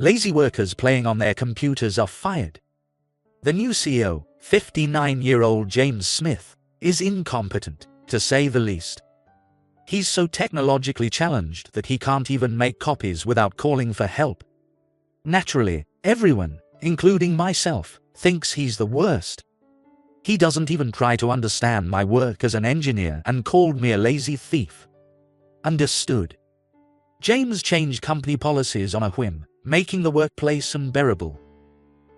Lazy workers playing on their computers are fired. The new CEO, 59-year-old James Smith, is incompetent, to say the least. He's so technologically challenged that he can't even make copies without calling for help. Naturally, everyone, including myself, thinks he's the worst. He doesn't even try to understand my work as an engineer and called me a lazy thief. Understood. James changed company policies on a whim, making the workplace unbearable.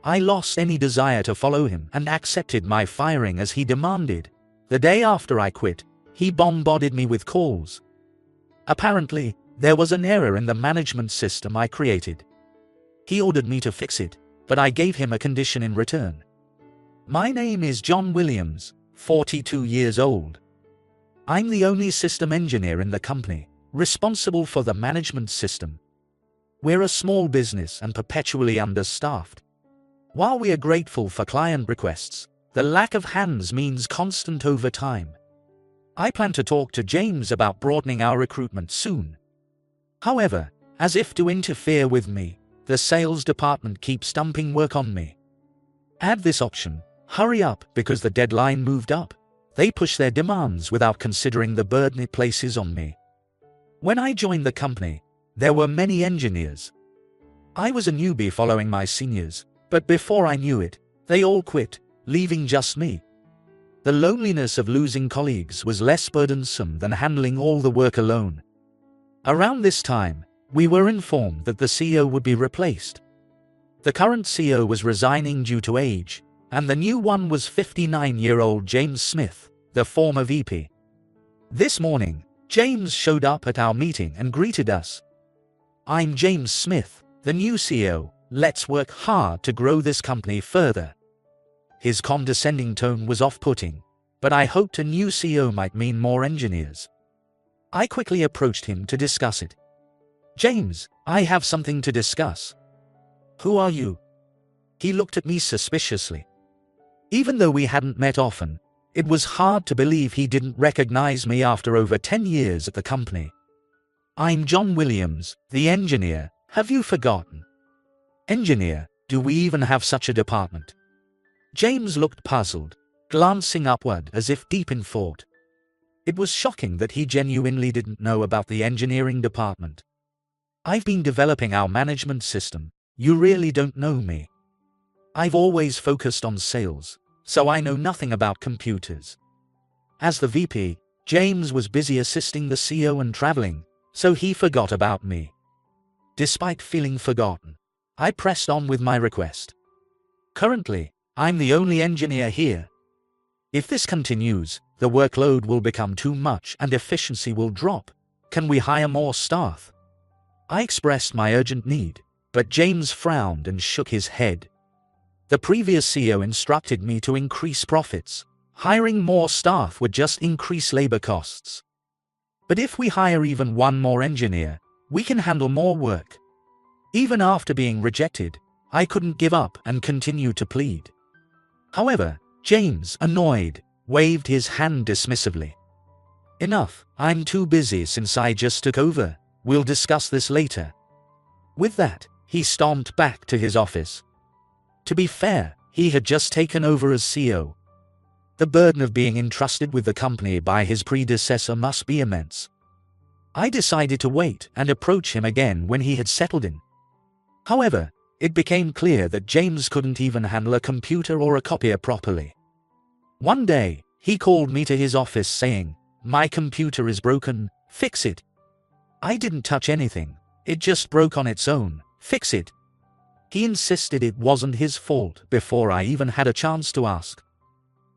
I lost any desire to follow him and accepted my firing as he demanded. The day after I quit, he bombarded me with calls. Apparently, there was an error in the management system I created. He ordered me to fix it, but I gave him a condition in return. My name is John Williams, 42 years old. I'm the only system engineer in the company, responsible for the management system. We're a small business and perpetually understaffed. While we are grateful for client requests, the lack of hands means constant overtime. I plan to talk to James about broadening our recruitment soon. However, as if to interfere with me, the sales department keeps dumping work on me. Add this option, hurry up because the deadline moved up. They push their demands without considering the burden it places on me. When I joined the company, there were many engineers. I was a newbie following my seniors, but before I knew it, they all quit, leaving just me. The loneliness of losing colleagues was less burdensome than handling all the work alone. Around this time, we were informed that the CEO would be replaced. The current CEO was resigning due to age, and the new one was 59-year-old James Smith, the former VP. This morning, James showed up at our meeting and greeted us. "I'm James Smith, the new CEO. Let's work hard to grow this company further." His condescending tone was off-putting, but I hoped a new CEO might mean more engineers. I quickly approached him to discuss it. "James, I have something to discuss." "Who are you?" He looked at me suspiciously. Even though we hadn't met often, it was hard to believe he didn't recognize me after over 10 years at the company. "I'm John Williams, the engineer. Have you forgotten?" "Engineer? Do we even have such a department?" James looked puzzled, glancing upward as if deep in thought. It was shocking that he genuinely didn't know about the engineering department. "I've been developing our management system. You really don't know me. I've always focused on sales, so I know nothing about computers." As the VP, James was busy assisting the CEO and traveling, so he forgot about me. Despite feeling forgotten, I pressed on with my request. "Currently, I'm the only engineer here. If this continues, the workload will become too much and efficiency will drop. Can we hire more staff?" I expressed my urgent need, but James frowned and shook his head. The previous CEO instructed me to increase profits. Hiring more staff would just increase labor costs. But if we hire even one more engineer, we can handle more work. Even after being rejected, I couldn't give up and continued to plead. However, James, annoyed, waved his hand dismissively. "Enough, I'm too busy since I just took over. We'll discuss this later." With that, he stomped back to his office. To be fair, he had just taken over as CEO. The burden of being entrusted with the company by his predecessor must be immense. I decided to wait and approach him again when he had settled in. However, it became clear that James couldn't even handle a computer or a copier properly. One day, he called me to his office saying, "My computer is broken, fix it." I didn't touch anything, it just broke on its own, fix it. He insisted it wasn't his fault before I even had a chance to ask.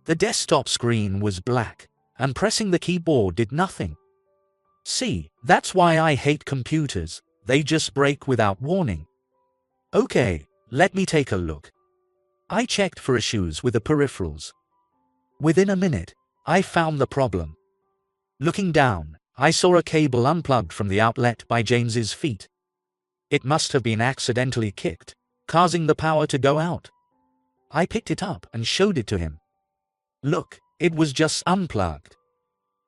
The desktop screen was black, and pressing the keyboard did nothing. See, that's why I hate computers, they just break without warning. "Okay, let me take a look." I checked for issues with the peripherals. Within a minute, I found the problem. Looking down, I saw a cable unplugged from the outlet by James's feet. It must have been accidentally kicked, causing the power to go out. I picked it up and showed it to him. Look, it was just unplugged.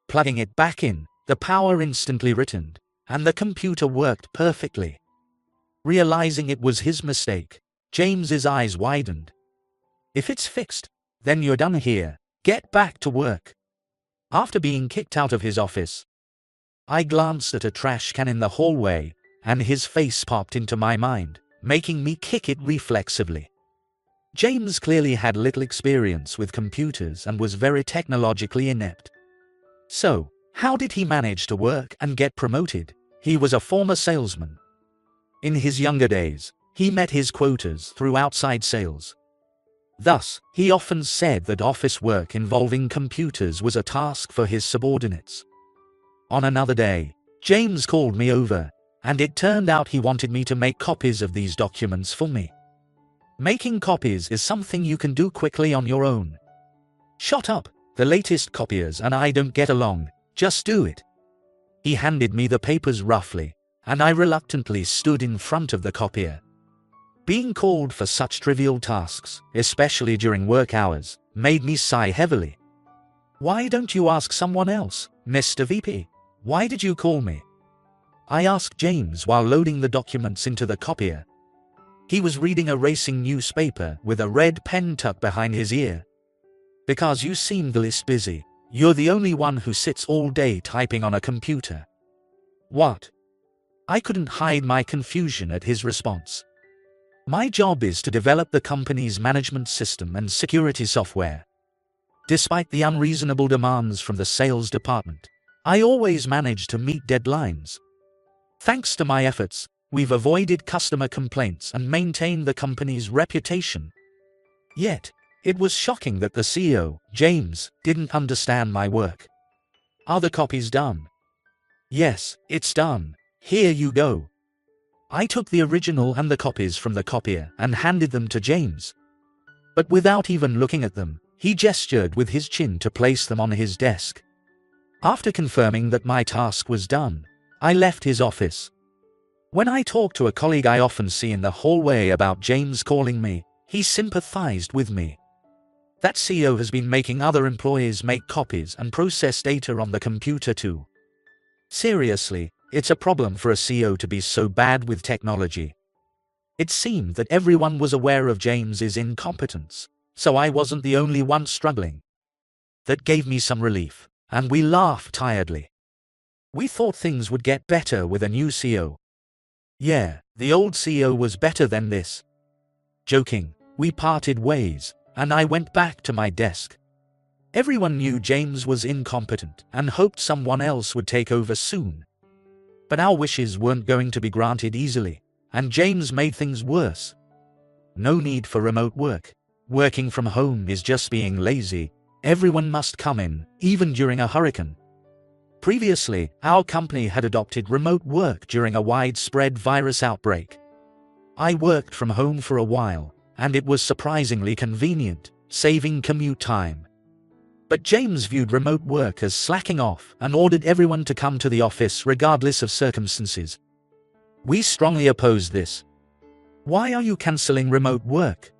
Plugging it back in, the power instantly returned, and the computer worked perfectly. Realizing it was his mistake, James's eyes widened. "If it's fixed, then you're done here. Get back to work." After being kicked out of his office, I glanced at a trash can in the hallway, and his face popped into my mind, making me kick it reflexively. James clearly had little experience with computers and was very technologically inept. So, how did he manage to work and get promoted? He was a former salesman. In his younger days, he met his quotas through outside sales. Thus, he often said that office work involving computers was a task for his subordinates. On another day, James called me over, and it turned out he wanted me to make copies of these documents for me. Making copies is something you can do quickly on your own. "Shut up, the latest copiers and I don't get along, just do it." He handed me the papers roughly, and I reluctantly stood in front of the copier. Being called for such trivial tasks, especially during work hours, made me sigh heavily. "Why don't you ask someone else, Mr. VP? Why did you call me?" I asked James while loading the documents into the copier. He was reading a racing newspaper with a red pen tucked behind his ear. "Because you seem this busy, you're the only one who sits all day typing on a computer." "What?" I couldn't hide my confusion at his response. "My job is to develop the company's management system and security software. Despite the unreasonable demands from the sales department, I always manage to meet deadlines. Thanks to my efforts, we've avoided customer complaints and maintained the company's reputation." Yet, it was shocking that the CEO, James, didn't understand my work. "Are the copies done?" "Yes, it's done. Here you go." I took the original and the copies from the copier and handed them to James. But without even looking at them, he gestured with his chin to place them on his desk. After confirming that my task was done, I left his office. When I talk to a colleague I often see in the hallway about James calling me, he sympathized with me. That CEO has been making other employees make copies and process data on the computer too. Seriously, it's a problem for a CEO to be so bad with technology. It seemed that everyone was aware of James's incompetence, so I wasn't the only one struggling. That gave me some relief, and we laughed tiredly. We thought things would get better with a new CEO. Yeah, the old CEO was better than this. Joking, we parted ways, and I went back to my desk. Everyone knew James was incompetent and hoped someone else would take over soon. But our wishes weren't going to be granted easily, and James made things worse. No need for remote work. Working from home is just being lazy. Everyone must come in, even during a hurricane. Previously, our company had adopted remote work during a widespread virus outbreak. I worked from home for a while, and it was surprisingly convenient, saving commute time. But James viewed remote work as slacking off and ordered everyone to come to the office regardless of circumstances. We strongly opposed this. "Why are you cancelling remote work?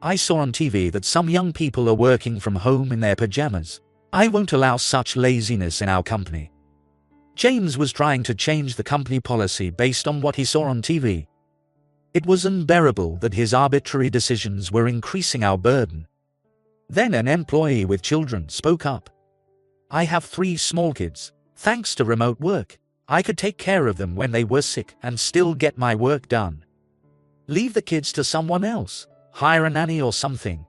I saw on TV that some young people are working from home in their pajamas. I won't allow such laziness in our company." James was trying to change the company policy based on what he saw on TV. It was unbearable that his arbitrary decisions were increasing our burden. Then an employee with children spoke up. "I have 3 small kids. Thanks to remote work, I could take care of them when they were sick and still get my work done. Leave the kids to someone else. Hire a nanny or something.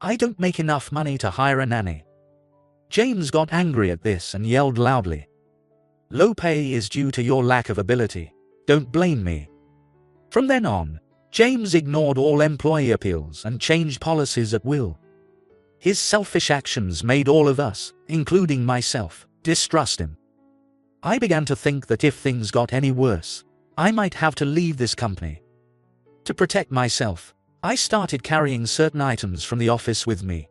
I don't make enough money to hire a nanny." James got angry at this and yelled loudly. "Low pay is due to your lack of ability. Don't blame me." From then on, James ignored all employee appeals and changed policies at will. His selfish actions made all of us, including myself, distrust him. I began to think that if things got any worse, I might have to leave this company. To protect myself, I started carrying certain items from the office with me.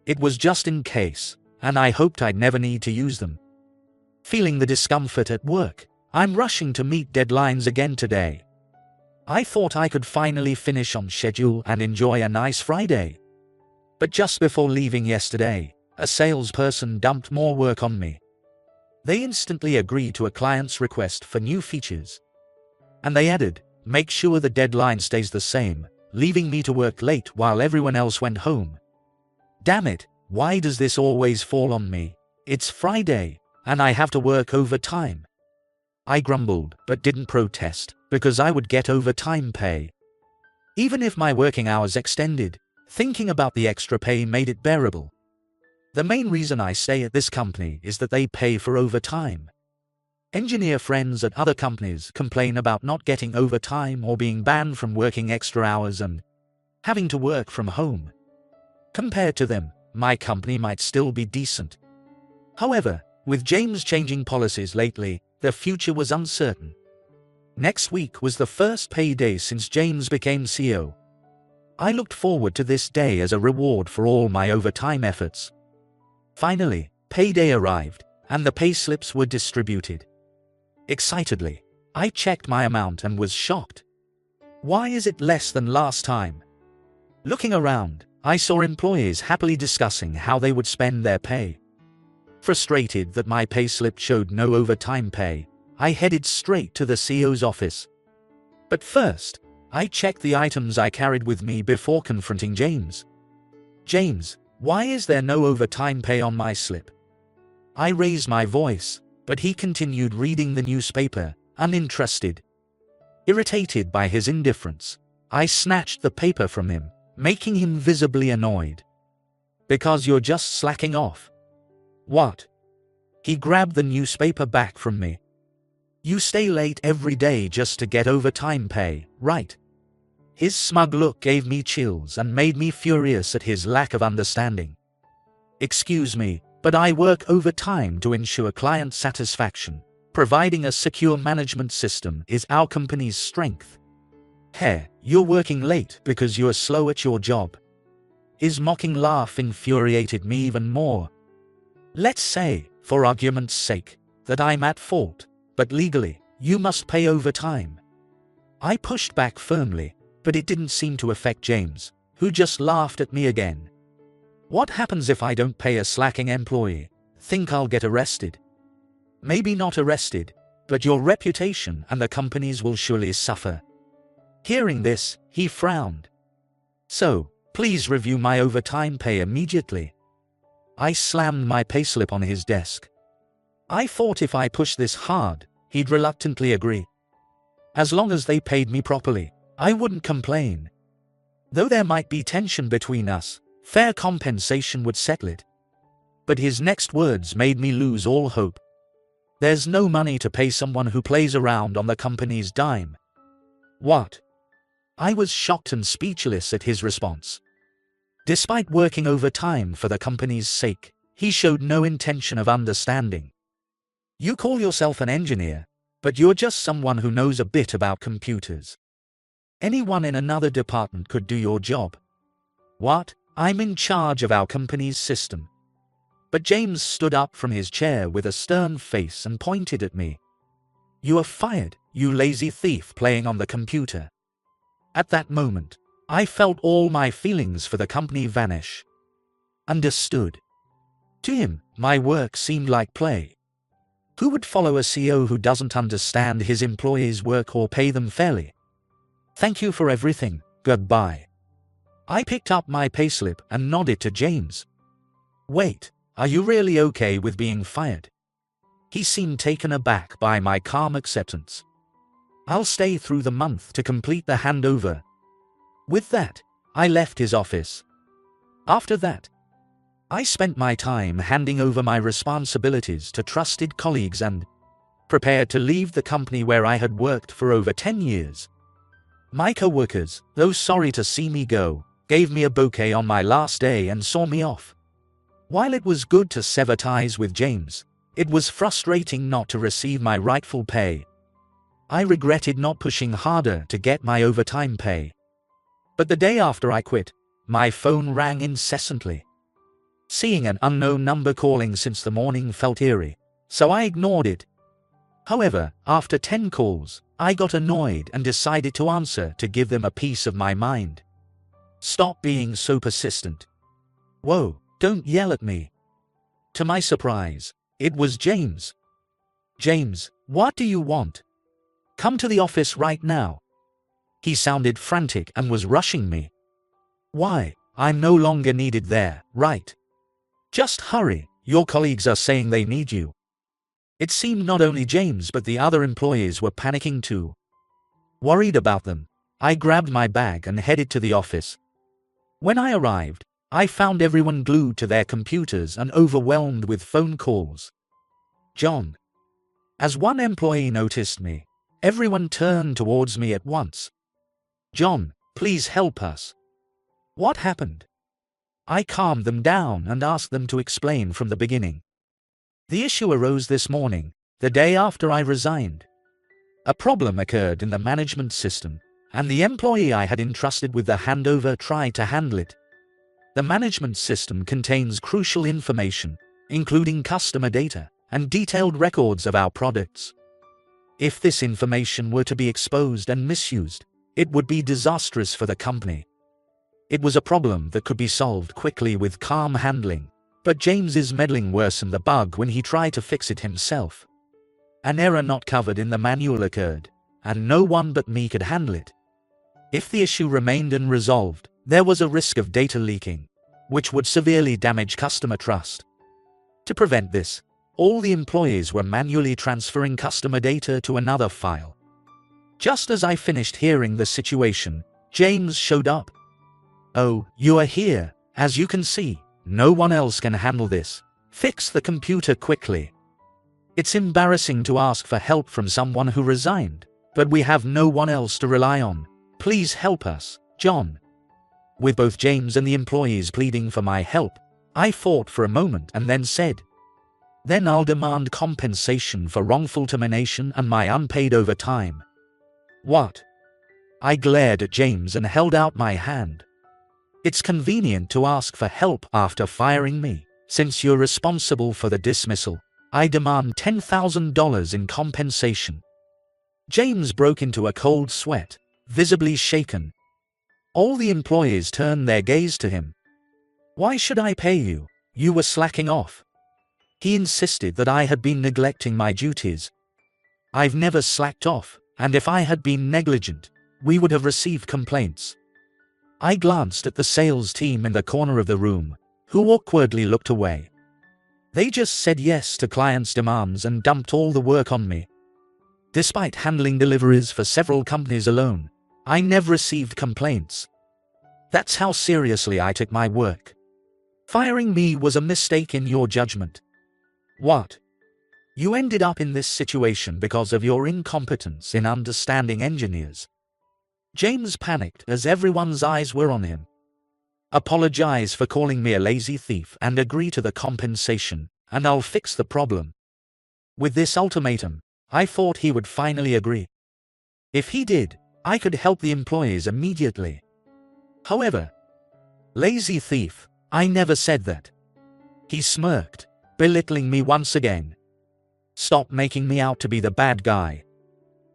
It was just in case, and I hoped I'd never need to use them. Feeling the discomfort at work, I'm rushing to meet deadlines again today. I thought I could finally finish on schedule and enjoy a nice Friday. But just before leaving yesterday, a salesperson dumped more work on me. They instantly agreed to a client's request for new features. And they added, make sure the deadline stays the same, leaving me to work late while everyone else went home. Damn it, why does this always fall on me? It's Friday, and I have to work overtime. I grumbled, but didn't protest, because I would get overtime pay. Even if my working hours extended, thinking about the extra pay made it bearable. The main reason I stay at this company is that they pay for overtime. Engineer friends at other companies complain about not getting overtime or being banned from working extra hours and having to work from home. Compared to them, my company might still be decent. However, with James changing policies lately, the future was uncertain. Next week was the first payday since James became CEO. I looked forward to this day as a reward for all my overtime efforts. Finally, payday arrived, and the payslips were distributed. Excitedly, I checked my amount and was shocked. Why is it less than last time? Looking around, I saw employees happily discussing how they would spend their pay. Frustrated that my payslip showed no overtime pay, I headed straight to the CEO's office. But first, I checked the items I carried with me before confronting James. James, why is there no overtime pay on my slip? I raised my voice, but he continued reading the newspaper, uninterested. Irritated by his indifference, I snatched the paper from him, making him visibly annoyed. Because you're just slacking off. What? He grabbed the newspaper back from me. You stay late every day just to get overtime pay, right? His smug look gave me chills and made me furious at his lack of understanding. Excuse me, but I work overtime to ensure client satisfaction. Providing a secure management system is our company's strength. Hey, you're working late because you're slow at your job. His mocking laugh infuriated me even more. Let's say, for argument's sake, that I'm at fault, but legally, you must pay overtime. I pushed back firmly, but it didn't seem to affect James, who just laughed at me again. What happens if I don't pay a slacking employee? Think I'll get arrested? Maybe not arrested, but your reputation and the company's will surely suffer. Hearing this, he frowned. So, please review my overtime pay immediately. I slammed my payslip on his desk. I thought if I pushed this hard, he'd reluctantly agree. As long as they paid me properly, I wouldn't complain. Though there might be tension between us, fair compensation would settle it. But his next words made me lose all hope. There's no money to pay someone who plays around on the company's dime. What? I was shocked and speechless at his response. Despite working overtime for the company's sake, he showed no intention of understanding. You call yourself an engineer, but you're just someone who knows a bit about computers. Anyone in another department could do your job. What? I'm in charge of our company's system. But James stood up from his chair with a stern face and pointed at me. You are fired, you lazy thief playing on the computer. At that moment, I felt all my feelings for the company vanish. Understood. To him, my work seemed like play. Who would follow a CEO who doesn't understand his employees' work or pay them fairly? Thank you for everything, goodbye. I picked up my payslip and nodded to James. Wait, are you really okay with being fired? He seemed taken aback by my calm acceptance. I'll stay through the month to complete the handover. With that, I left his office. After that, I spent my time handing over my responsibilities to trusted colleagues and prepared to leave the company where I had worked for over 10 years. My co-workers, though sorry to see me go, gave me a bouquet on my last day and saw me off. While it was good to sever ties with James, it was frustrating not to receive my rightful pay. I regretted not pushing harder to get my overtime pay. But the day after I quit, my phone rang incessantly. Seeing an unknown number calling since the morning felt eerie, so I ignored it. However, after 10 calls, I got annoyed and decided to answer to give them a piece of my mind. Stop being so persistent. Whoa, don't yell at me. To my surprise, it was James. James, what do you want? Come to the office right now. He sounded frantic and was rushing me. Why? I'm no longer needed there, right? Just hurry, your colleagues are saying they need you. It seemed not only James but the other employees were panicking too. Worried about them, I grabbed my bag and headed to the office. When I arrived, I found everyone glued to their computers and overwhelmed with phone calls. John. As one employee noticed me, everyone turned towards me at once. John, please help us. What happened? I calmed them down and asked them to explain from the beginning. The issue arose this morning, the day after I resigned. A problem occurred in the management system, and the employee I had entrusted with the handover tried to handle it. The management system contains crucial information, including customer data and detailed records of our products. If this information were to be exposed and misused, it would be disastrous for the company. It was a problem that could be solved quickly with calm handling, but James's meddling worsened the bug when he tried to fix it himself. An error not covered in the manual occurred, and no one but me could handle it. If the issue remained unresolved, there was a risk of data leaking, which would severely damage customer trust. To prevent this, all the employees were manually transferring customer data to another file. Just as I finished hearing the situation, James showed up. Oh, you are here. As you can see, no one else can handle this. Fix the computer quickly. It's embarrassing to ask for help from someone who resigned, but we have no one else to rely on. Please help us, John. With both James and the employees pleading for my help, I fought for a moment and then said, "Then I'll demand compensation for wrongful termination and my unpaid overtime." What? I glared at James and held out my hand. It's convenient to ask for help after firing me. Since you're responsible for the dismissal, I demand $10,000 in compensation. James broke into a cold sweat, visibly shaken. All the employees turned their gaze to him. Why should I pay you? You were slacking off. He insisted that I had been neglecting my duties. I've never slacked off, and if I had been negligent, we would have received complaints. I glanced at the sales team in the corner of the room, who awkwardly looked away. They just said yes to clients' demands and dumped all the work on me. Despite handling deliveries for several companies alone, I never received complaints. That's how seriously I took my work. Firing me was a mistake in your judgment. What? You ended up in this situation because of your incompetence in understanding engineers. James panicked as everyone's eyes were on him. Apologize for calling me a lazy thief and agree to the compensation, and I'll fix the problem. With this ultimatum, I thought he would finally agree. If he did, I could help the employees immediately. However, lazy thief, I never said that. He smirked, belittling me once again. Stop making me out to be the bad guy.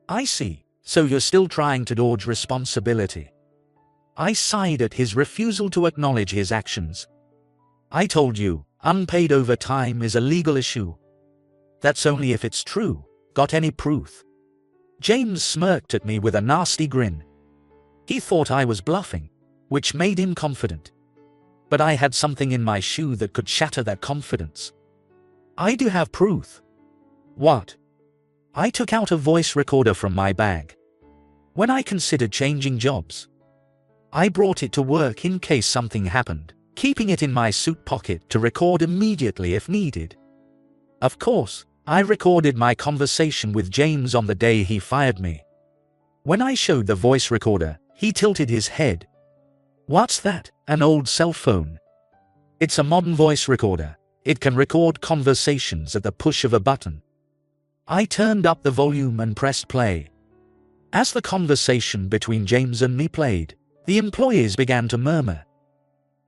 I see. So you're still trying to dodge responsibility. I sighed at his refusal to acknowledge his actions. I told you, unpaid overtime is a legal issue. That's only if it's true. Got any proof? James smirked at me with a nasty grin. He thought I was bluffing, which made him confident. But I had something in my shoe that could shatter that confidence. I do have proof. What? I took out a voice recorder from my bag. When I considered changing jobs, I brought it to work in case something happened, keeping it in my suit pocket to record immediately if needed. Of course, I recorded my conversation with James on the day he fired me. When I showed the voice recorder, he tilted his head. What's that? An old cell phone? It's a modern voice recorder. It can record conversations at the push of a button. I turned up the volume and pressed play. As the conversation between James and me played, the employees began to murmur.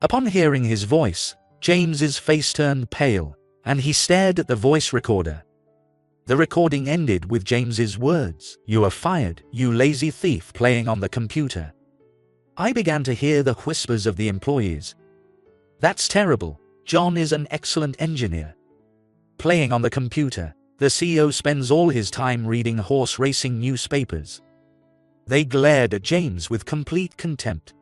Upon hearing his voice, James's face turned pale, and he stared at the voice recorder. The recording ended with James's words, "You are fired, you lazy thief," playing on the computer. I began to hear the whispers of the employees. That's terrible. John is an excellent engineer. Playing on the computer, the CEO spends all his time reading horse racing newspapers. They glared at James with complete contempt.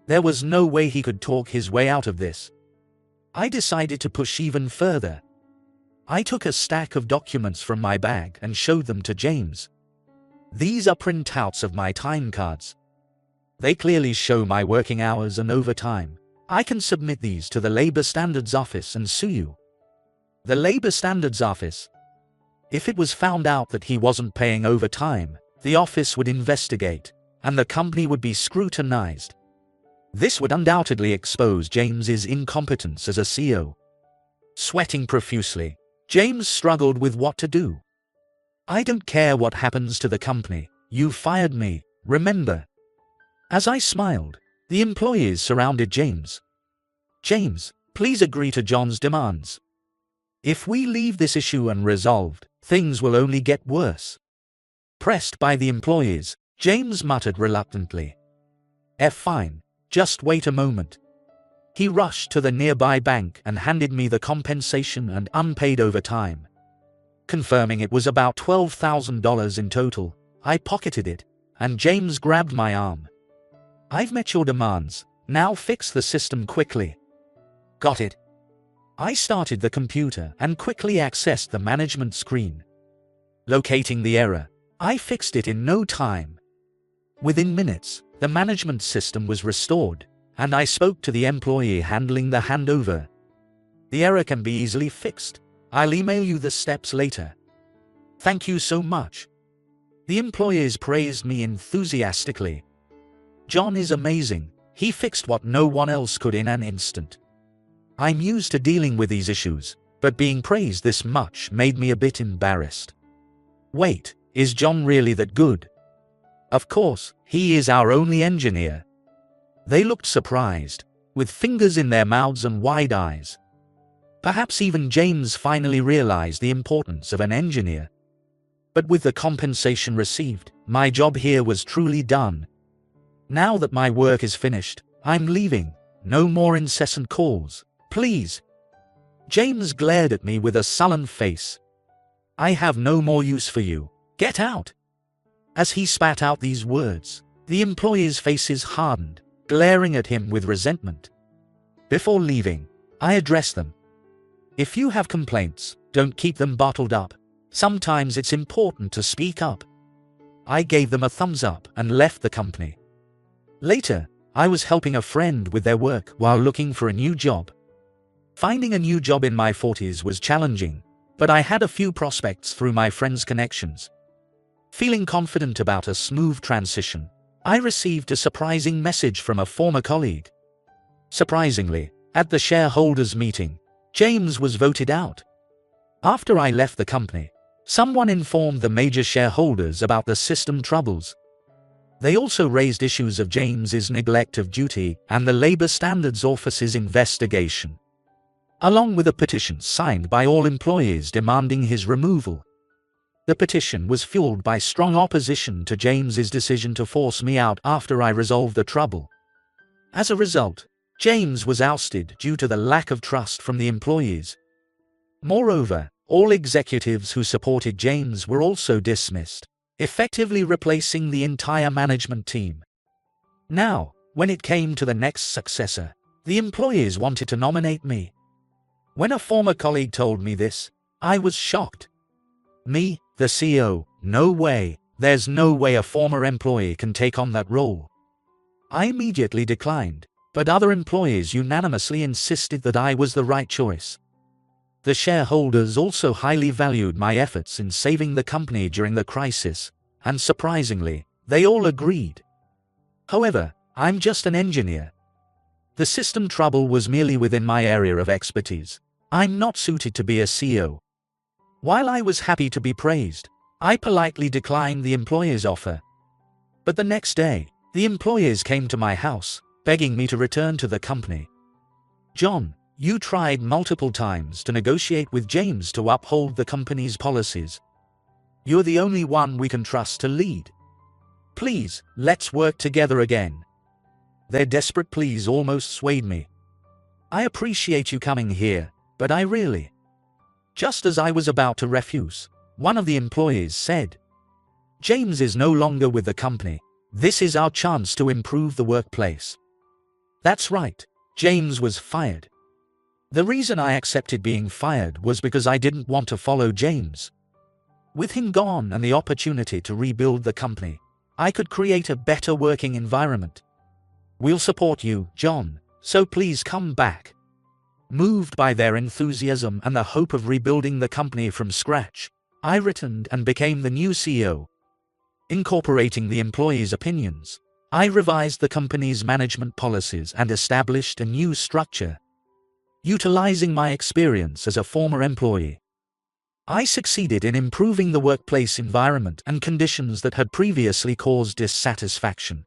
There was no way he could talk his way out of this. I decided to push even further. I took a stack of documents from my bag and showed them to James. These are printouts of my time cards. They clearly show my working hours and overtime. I can submit these to the Labor Standards Office and sue you. The Labor Standards Office? If it was found out that he wasn't paying overtime, the office would investigate, and the company would be scrutinized. This would undoubtedly expose James's incompetence as a CEO. Sweating profusely, James struggled with what to do. I don't care what happens to the company, you fired me, remember? As I smiled, the employees surrounded James. James, please agree to John's demands. If we leave this issue unresolved, things will only get worse. Pressed by the employees, James muttered reluctantly. Fine, just wait a moment. He rushed to the nearby bank and handed me the compensation and unpaid overtime. Confirming it was about $12,000 in total, I pocketed it, and James grabbed my arm. I've met your demands, now fix the system quickly. Got it. I started the computer and quickly accessed the management screen. Locating the error, I fixed it in no time. Within minutes, the management system was restored, and I spoke to the employee handling the handover. The error can be easily fixed. I'll email you the steps later. Thank you so much. The employees praised me enthusiastically. John is amazing. He fixed what no one else could in an instant. I'm used to dealing with these issues, but being praised this much made me a bit embarrassed. Wait, is John really that good? Of course, he is our only engineer. They looked surprised, with fingers in their mouths and wide eyes. Perhaps even James finally realized the importance of an engineer. But with the compensation received, my job here was truly done. Now that my work is finished, I'm leaving. No more incessant calls, please. James glared at me with a sullen face. I have no more use for you. Get out. As he spat out these words, the employees' faces hardened, glaring at him with resentment. Before leaving, I addressed them. If you have complaints, don't keep them bottled up. Sometimes it's important to speak up. I gave them a thumbs up and left the company. Later, I was helping a friend with their work while looking for a new job. Finding a new job in my 40s was challenging, but I had a few prospects through my friend's connections. Feeling confident about a smooth transition, I received a surprising message from a former colleague. Surprisingly, at the shareholders' meeting, James was voted out. After I left the company, someone informed the major shareholders about the system troubles. They also raised issues of James's neglect of duty and the Labor Standards Office's investigation, along with a petition signed by all employees demanding his removal. The petition was fueled by strong opposition to James's decision to force me out after I resolved the trouble. As a result, James was ousted due to the lack of trust from the employees. Moreover, all executives who supported James were also dismissed, effectively replacing the entire management team. Now, when it came to the next successor, the employees wanted to nominate me. When a former colleague told me this, I was shocked. Me, the CEO, no way, there's no way a former employee can take on that role. I immediately declined, but other employees unanimously insisted that I was the right choice. The shareholders also highly valued my efforts in saving the company during the crisis, and surprisingly, they all agreed. However, I'm just an engineer. The system trouble was merely within my area of expertise. I'm not suited to be a CEO. While I was happy to be praised, I politely declined the employer's offer. But the next day, the employers came to my house, begging me to return to the company. John, you tried multiple times to negotiate with James to uphold the company's policies. You're the only one we can trust to lead. Please, let's work together again. Their desperate pleas almost swayed me. I appreciate you coming here, but I really... Just as I was about to refuse, one of the employees said, James is no longer with the company, This is our chance to improve the workplace." That's right. James was fired. The reason I accepted being fired was because I didn't want to follow James. With him gone and the opportunity to rebuild the company, I could create a better working environment. "We'll support you, John, so please come back." Moved by their enthusiasm and the hope of rebuilding the company from scratch, I returned and became the new CEO. Incorporating the employees' opinions, I revised the company's management policies and established a new structure. Utilizing my experience as a former employee, I succeeded in improving the workplace environment and conditions that had previously caused dissatisfaction.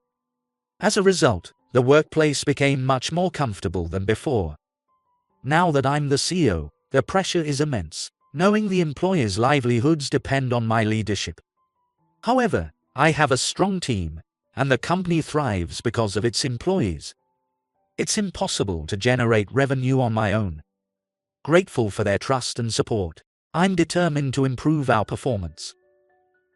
As a result, the workplace became much more comfortable than before. Now that I'm the CEO, the pressure is immense, knowing the employees' livelihoods depend on my leadership. However, I have a strong team, and the company thrives because of its employees. It's impossible to generate revenue on my own. Grateful for their trust and support, I'm determined to improve our performance.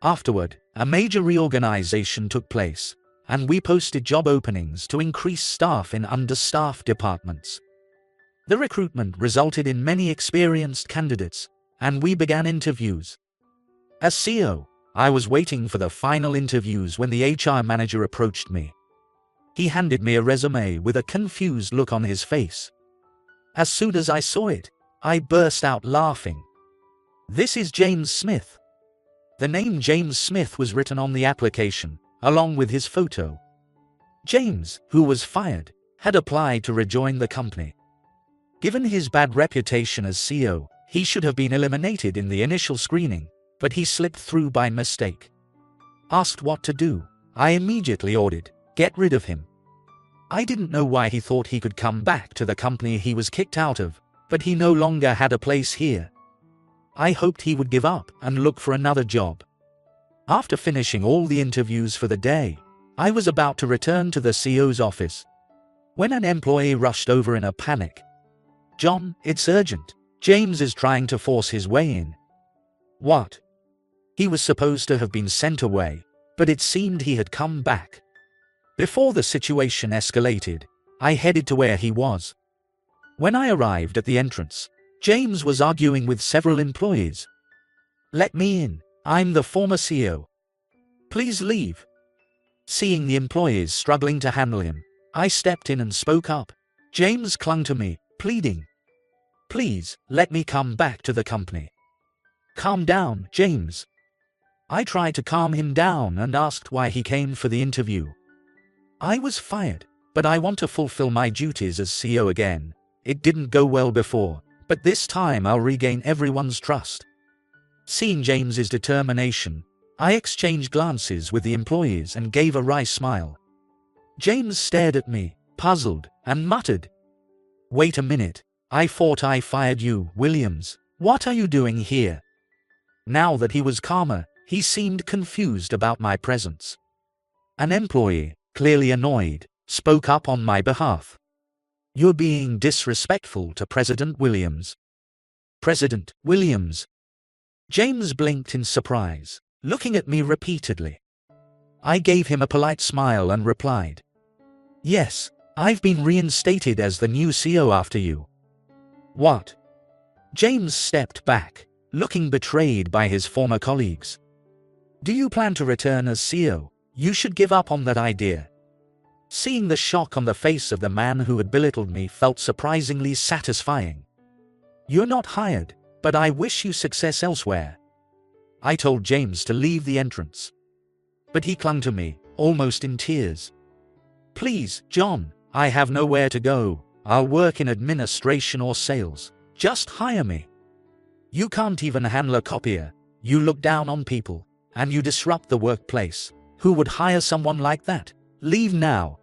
Afterward, a major reorganization took place, and we posted job openings to increase staff in understaffed departments. The recruitment resulted in many experienced candidates, and we began interviews. As CEO, I was waiting for the final interviews when the HR manager approached me. He handed me a resume with a confused look on his face. As soon as I saw it, I burst out laughing. "This is James Smith." The name James Smith was written on the application, along with his photo. James, who was fired, had applied to rejoin the company. Given his bad reputation as CEO, he should have been eliminated in the initial screening, but he slipped through by mistake. Asked what to do, I immediately ordered, "Get rid of him." I didn't know why he thought he could come back to the company he was kicked out of, but he no longer had a place here. I hoped he would give up and look for another job. After finishing all the interviews for the day, I was about to return to the CEO's office, when an employee rushed over in a panic. "John, it's urgent. James is trying to force his way in." "What?" He was supposed to have been sent away, but it seemed he had come back. Before the situation escalated, I headed to where he was. When I arrived at the entrance, James was arguing with several employees. "Let me in. I'm the former CEO. Please leave." Seeing the employees struggling to handle him, I stepped in and spoke up. James clung to me, pleading, "Please, let me come back to the company." "Calm down, James." I tried to calm him down and asked why he came for the interview. "I was fired, but I want to fulfill my duties as CEO again. It didn't go well before, but this time I'll regain everyone's trust." Seeing James's determination, I exchanged glances with the employees and gave a wry smile. James stared at me, puzzled, and muttered, "Wait a minute. I thought I fired you, Williams. What are you doing here?" Now that he was calmer, he seemed confused about my presence. An employee, clearly annoyed, spoke up on my behalf. "You're being disrespectful to President Williams." "President Williams?" James blinked in surprise, looking at me repeatedly. I gave him a polite smile and replied, "Yes, I've been reinstated as the new CEO after you." "What?" James stepped back, looking betrayed by his former colleagues. "Do you plan to return as CEO? You should give up on that idea." Seeing the shock on the face of the man who had belittled me felt surprisingly satisfying. "You're not hired, but I wish you success elsewhere." I told James to leave the entrance, but he clung to me, almost in tears. "Please, John, I have nowhere to go. I'll work in administration or sales. Just hire me." "You can't even handle a copier. You look down on people, and you disrupt the workplace. Who would hire someone like that? Leave now,"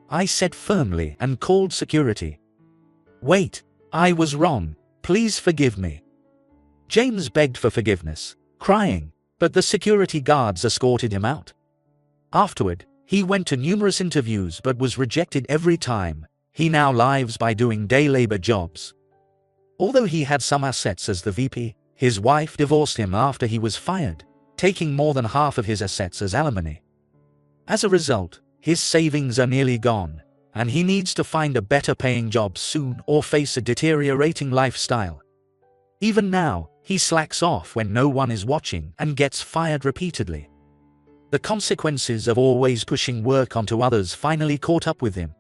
I said firmly and called security. "Wait, I was wrong. Please forgive me." James begged for forgiveness, crying, but the security guards escorted him out. Afterward, he went to numerous interviews but was rejected every time. He now lives by doing day labor jobs. Although he had some assets as the VP, his wife divorced him after he was fired, taking more than half of his assets as alimony. As a result, his savings are nearly gone, and he needs to find a better paying job soon or face a deteriorating lifestyle. Even now, he slacks off when no one is watching and gets fired repeatedly. The consequences of always pushing work onto others finally caught up with him.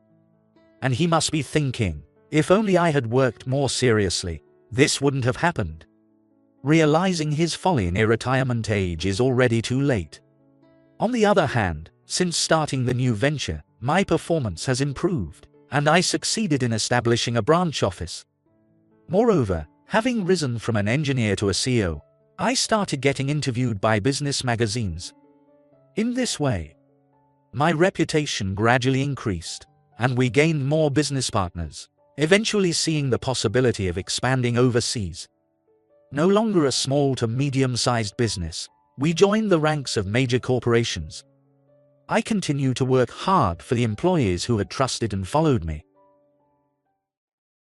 And he must be thinking, if only I had worked more seriously, this wouldn't have happened. Realizing his folly near retirement age is already too late. On the other hand, since starting the new venture, my performance has improved, and I succeeded in establishing a branch office. Moreover, having risen from an engineer to a CEO, I started getting interviewed by business magazines. In this way, my reputation gradually increased, and we gained more business partners, eventually seeing the possibility of expanding overseas. No longer a small to medium-sized business, we joined the ranks of major corporations. I continue to work hard for the employees who had trusted and followed me.